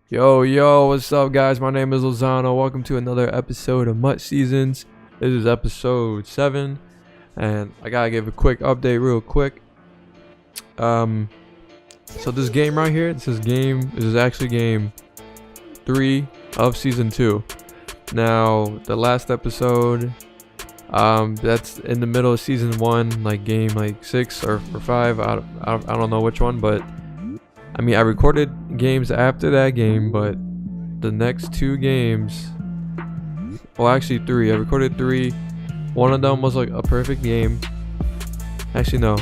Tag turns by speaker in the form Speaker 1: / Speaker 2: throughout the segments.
Speaker 1: Yo, what's up, guys? My name is Lozano. Welcome to another episode of Mutt Seasons. This is episode 7, and I gotta give a quick update real quick. So this game right here, this is actually game 3 of season 2. Now, the last episode, that's in the middle of season 1, like game 6 or 5. I don't know which one, but I mean, I recorded games after that game, but the next 2 games, well, actually 3. I recorded 3. One of them was like a perfect game. Actually, no.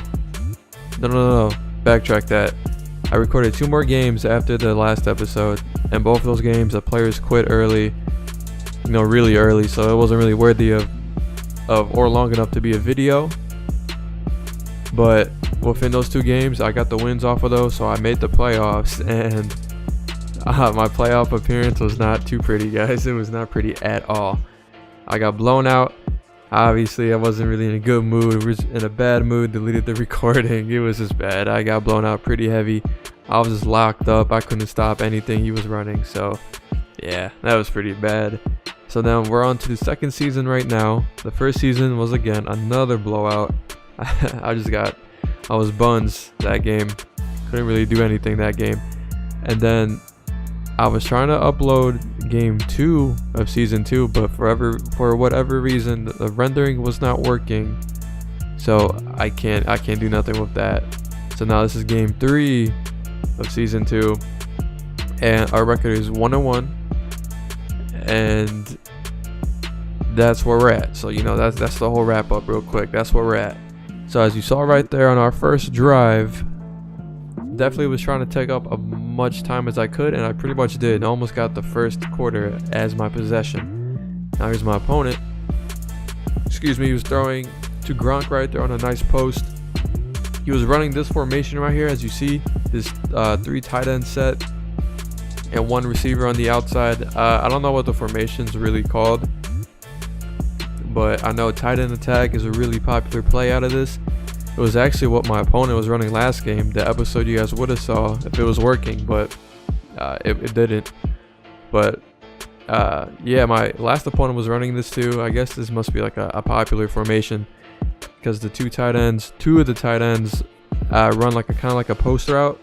Speaker 1: Backtrack that. I recorded 2 more games after the last episode, and both of those games, the players quit early. Really early, so it wasn't really worthy of or long enough to be a video. But within those 2 games, I got the wins off of those, so I made the playoffs, and my playoff appearance was not too pretty, guys. It was not pretty at all. I got blown out. Obviously, I wasn't really in a good mood. I was in a bad mood, deleted the recording. It was just bad. I got blown out pretty heavy. I was just locked up. I couldn't stop anything he was running, so yeah, that was pretty bad. So then we're on to the second season right now. The first season was, again, another blowout. I was buns that game. Couldn't really do anything that game. And then I was trying to upload game 2 of season 2, but for whatever reason, the rendering was not working. So I can't do nothing with that. So now this is game 3 of season 2, and our record is 1-1, and that's where we're at. So that's the whole wrap up real quick. That's where we're at. So as you saw right there on our first drive, definitely was trying to take up as much time as I could, and I pretty much did. I almost got the first quarter as my possession. Now here's my opponent. Excuse me, he was throwing to Gronk right there on a nice post. He was running this formation right here, as you see, this 3 tight end set and 1 receiver on the outside. I don't know what the formation's really called, but I know tight end attack is a really popular play out of this. It was actually what my opponent was running last game, the episode you guys would have saw if it was working, but it didn't. But yeah, my last opponent was running this too. I guess this must be like a popular formation, because the 2 of the tight ends run like kind of like a post route,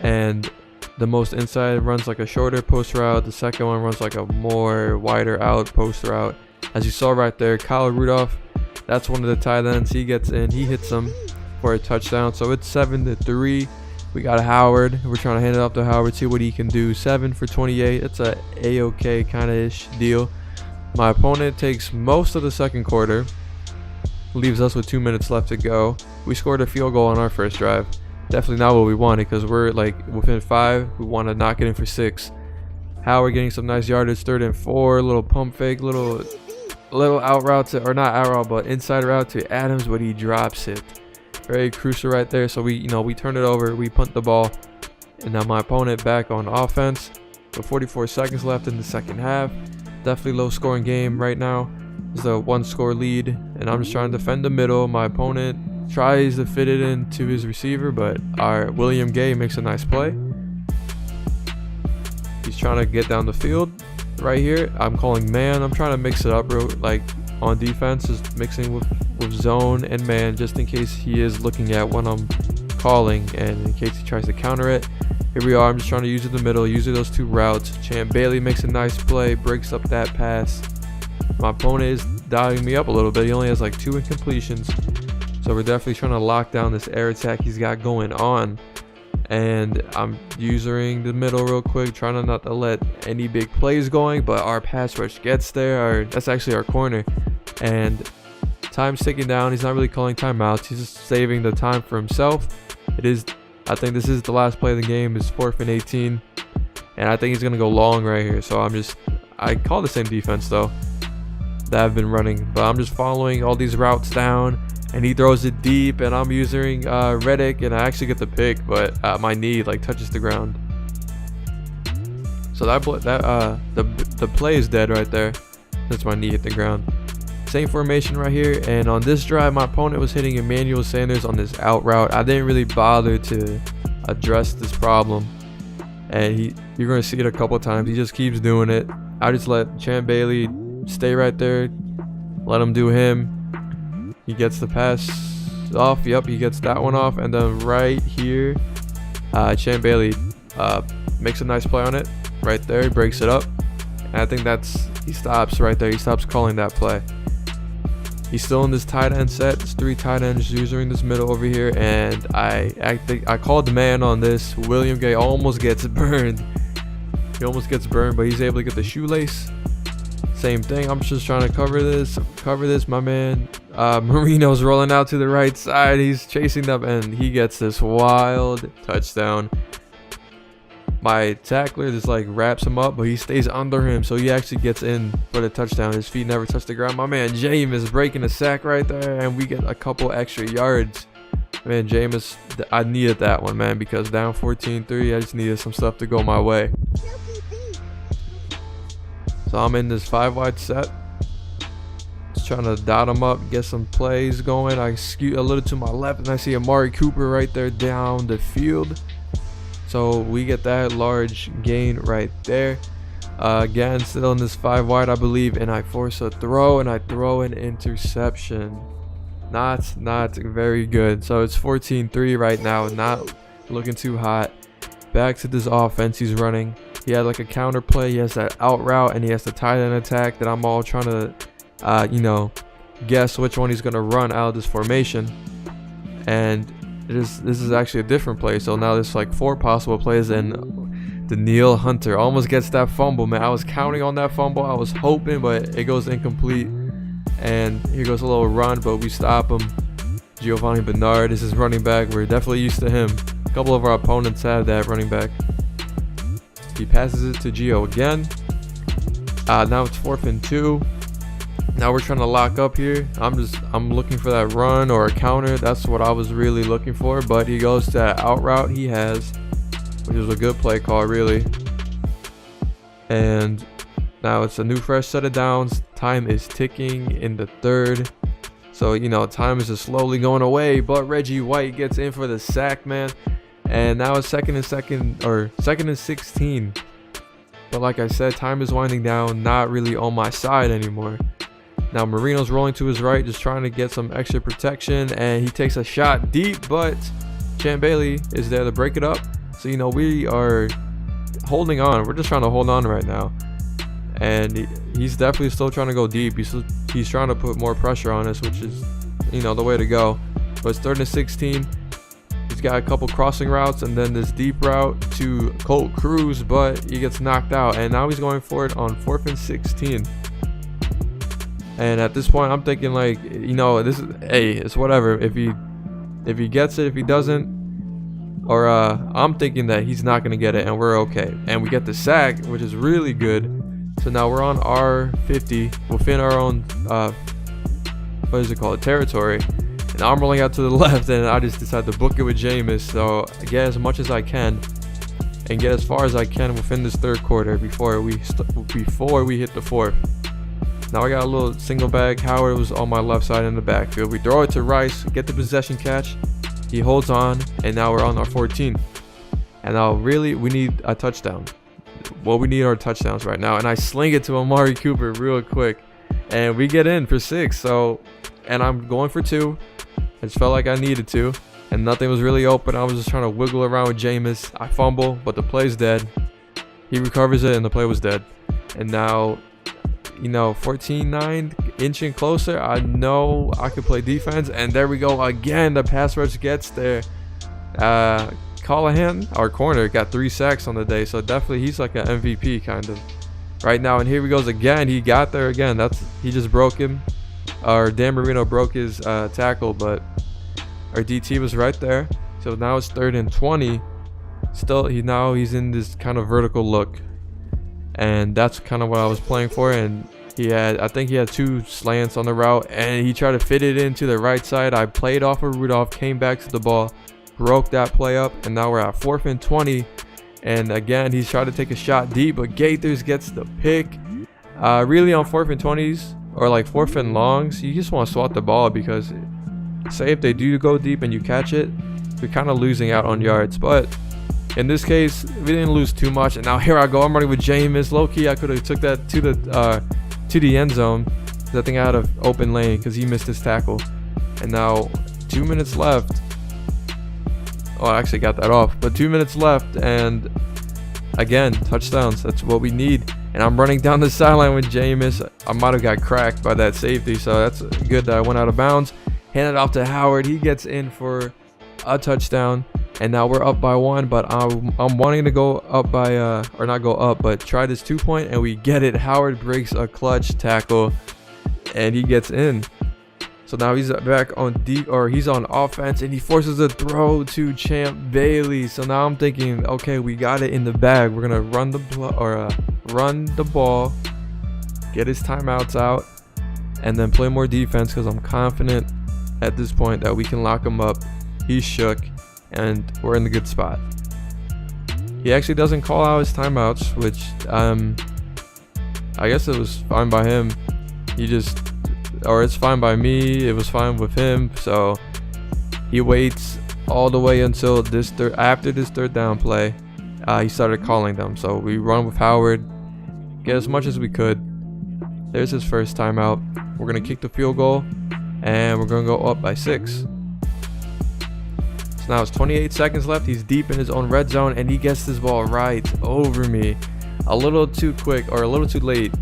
Speaker 1: and the most inside runs like a shorter post route. The second one runs like a more wider out post route. As you saw right there, Kyle Rudolph, that's one of the tight ends. He gets in, he hits him for a touchdown. So it's 7-3. We got Howard. We're trying to hand it off to Howard, see what he can do. 7 for 28. It's a A-okay kind of ish deal. My opponent takes most of the second quarter, leaves us with 2 minutes left to go. We scored a field goal on our first drive. Definitely not what we wanted, because we're like within 5. We want to knock it in for 6. Howard getting some nice yardage, 3rd and 4. Little pump fake, little out route to, or not out route, but inside route to Adams, but he drops it. Very crucial right there. So we turn it over, we punt the ball, and now my opponent back on offense with 44 seconds left in the second half. Definitely low scoring game right now. It's a 1-score lead, and I'm just trying to defend the middle. My opponent tries to fit it into his receiver, but our William Gay makes a nice play. He's trying to get down the field. Right here, I'm calling man. I'm trying to mix it up, bro. Like on defense, is mixing with zone and man, just in case he is looking at what I'm calling, and in case he tries to counter it. Here we are. I'm just trying to use it in the middle, using those 2 routes. Champ Bailey makes a nice play, breaks up that pass. My opponent is dialing me up a little bit. He only has like 2 incompletions, so we're definitely trying to lock down this air attack he's got going on. And I'm using the middle real quick, trying to not to let any big plays going, but our pass rush gets there. That's actually our corner, and time's ticking down. He's not really calling timeouts. He's just saving the time for himself. I think this is the last play of the game. Is 4th and 18, and I think he's gonna go long right here. So I call the same defense though that I've been running, but I'm just following all these routes down. And he throws it deep, and I'm using Reddick, and I actually get the pick, but my knee touches the ground. So the play is dead right there. That's my knee hit the ground. Same formation right here, and on this drive, my opponent was hitting Emmanuel Sanders on this out route. I didn't really bother to address this problem. and you're gonna see it a couple times. He just keeps doing it. I just let Champ Bailey stay right there, let him do him. He gets the pass off. Yep, he gets that one off, and then right here, Champ Bailey makes a nice play on it right there. He breaks it up, and I think he stops right there. He stops calling that play. He's still in this tight end set. There's 3 tight ends using this middle over here, and I think I called the man on this. William Gay almost gets burned. He almost gets burned, but he's able to get the shoelace. Same thing. I'm just trying to cover this. My man Marino's rolling out to the right side. He's chasing them, and he gets this wild touchdown. My tackler just like wraps him up, but he stays under him, so he actually gets in for the touchdown. His feet never touch the ground. My man James is breaking a sack right there, and we get a couple extra yards. Man, James, I needed that one, man, because down 14-3, I just needed some stuff to go my way. So I'm in this 5-wide set, just trying to dot him up, get some plays going. I scoot a little to my left, and I see Amari Cooper right there down the field. So we get that large gain right there. Again, still in this 5-wide, I believe, and I force a throw, and I throw an interception. Not very good. So it's 14-3 right now, not looking too hot. Back to this offense he's running. He had like a counter play. He has that out route, and he has the tight end attack that I'm all trying to, guess which one he's gonna run out of this formation. And this is actually a different play. So now there's like 4 possible plays, and Danielle Hunter almost gets that fumble, man. I was counting on that fumble. I was hoping, but it goes incomplete. And here goes a little run, but we stop him. Giovanni Bernard is his running back. We're definitely used to him. A couple of our opponents have that running back. He passes it to Gio again. Now it's 4th and 2. Now we're trying to lock up here. I'm looking for that run or a counter. That's what I was really looking for. But he goes to that out route he has, which is a good play call, really. And now it's a new fresh set of downs. Time is ticking in the 3rd. So, time is just slowly going away. But Reggie White gets in for the sack, man. And now it's 2nd and 16. But like I said, time is winding down. Not really on my side anymore. Now Marino's rolling to his right, just trying to get some extra protection, and he takes a shot deep, but Champ Bailey is there to break it up. So we are holding on. We're just trying to hold on right now, and he's definitely still trying to go deep. He's trying to put more pressure on us, which is the way to go. But it's 3rd and 16. He's got a couple crossing routes, and then this deep route to Colt Cruz, but he gets knocked out, and now he's going for it on 4th and 16. And at this point, I'm thinking like, this is, hey, it's whatever. If he gets it, if he doesn't, or I'm thinking that he's not gonna get it, and we're okay. And we get the sack, which is really good. So now we're on R50 within our own territory. And I'm rolling out to the left, and I just decide to book it with Jameis. So I get as much as I can and get as far as I can within this 3rd quarter before we hit the 4th. Now I got a little single bag. Howard was on my left side in the backfield. We throw it to Rice, get the possession catch. He holds on, and now we're on our 14. And now really we need a touchdown. Well, we need our touchdowns right now. And I sling it to Amari Cooper real quick, and we get in for 6. So, and I'm going for 2. I just felt like I needed to, and nothing was really open. I was just trying to wiggle around with Jameis. I fumble, but the play's dead. He recovers it, and the play was dead. And now 14-9, inching closer. I know I could play defense, and there we go again. The pass rush gets there. Callahan, our corner, got 3 sacks on the day, so definitely he's like an MVP kind of right now. And here he goes again. He got there again. He just broke him. Or Dan Marino broke his tackle, but our DT was right there. So now it's 3rd and 20. Still, he's in this kind of vertical look. And that's kind of what I was playing for. And I think he had 2 slants on the route, and he tried to fit it into the right side. I played off of Rudolph, came back to the ball, broke that play up, and now we're at 4th and 20. And again, he's trying to take a shot deep, but Gaithers gets the pick. Really on 4th and 20s or like 4th and longs, you just want to swat the ball, because say if they do go deep and you catch it, you're kind of losing out on yards. But in this case, we didn't lose too much. And now here I go. I'm running with Jameis. Low key, I could have took that to the end zone. I think I had an open lane because he missed his tackle. And now 2 minutes left. Oh, I actually got that off. But 2 minutes left, and again, touchdowns. That's what we need. And I'm running down the sideline with Jameis. I might have got cracked by that safety, so that's good that I went out of bounds. Hand it off to Howard. He gets in for a touchdown. And now we're up by 1, but I'm wanting to go up by, or not go up, but try this 2-point, and we get it. Howard breaks a clutch tackle, and he gets in. So now he's back on he's on offense, and he forces a throw to Champ Bailey. So now I'm thinking, okay, we got it in the bag. We're gonna run the ball, get his timeouts out, and then play more defense because I'm confident at this point that we can lock him up. He's shook, and we're in the good spot. He actually doesn't call out his timeouts, which I guess it was fine by him. It's fine by me. It was fine with him. So he waits all the way until after this third down play. He started calling them. So we run with Howard, get as much as we could. There's his first timeout. We're gonna kick the field goal, and we're gonna go up by 6. So now it's 28 seconds left. He's deep in his own red zone, and he gets this ball right over me. A little too quick, or a little too late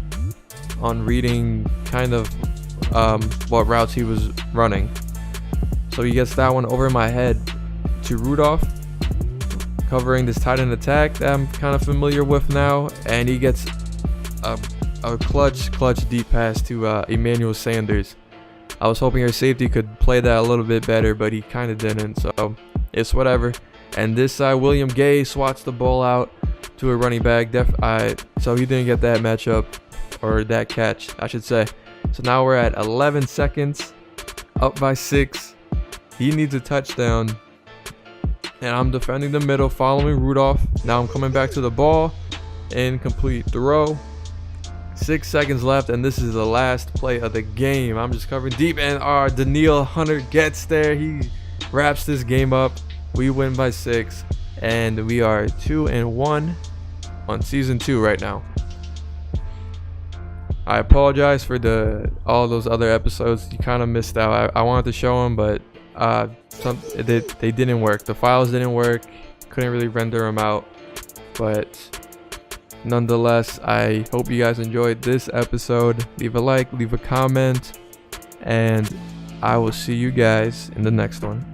Speaker 1: on reading kind of what routes he was running. So he gets that one over my head to Rudolph, covering this tight end attack that I'm kind of familiar with now, and he gets a clutch deep pass to Emmanuel Sanders. I was hoping our safety could play that a little bit better, but he kind of didn't, so it's whatever. And this side, William Gay swats the ball out to a running back. So he didn't get that matchup, or that catch, I should say. So now we're at 11 seconds, up by 6. He needs a touchdown, and I'm defending the middle, following Rudolph. Now I'm coming back to the ball, incomplete throw. 6 seconds left, and this is the last play of the game. I'm just covering deep, and our Daniil Hunter gets there. He wraps this game up. We win by 6, and we are 2-1 on season 2 right now. I apologize for all those other episodes. You kind of missed out. I wanted to show them, but they didn't work. The files didn't work. Couldn't really render them out. But nonetheless, I hope you guys enjoyed this episode. Leave a like, leave a comment, and I will see you guys in the next one.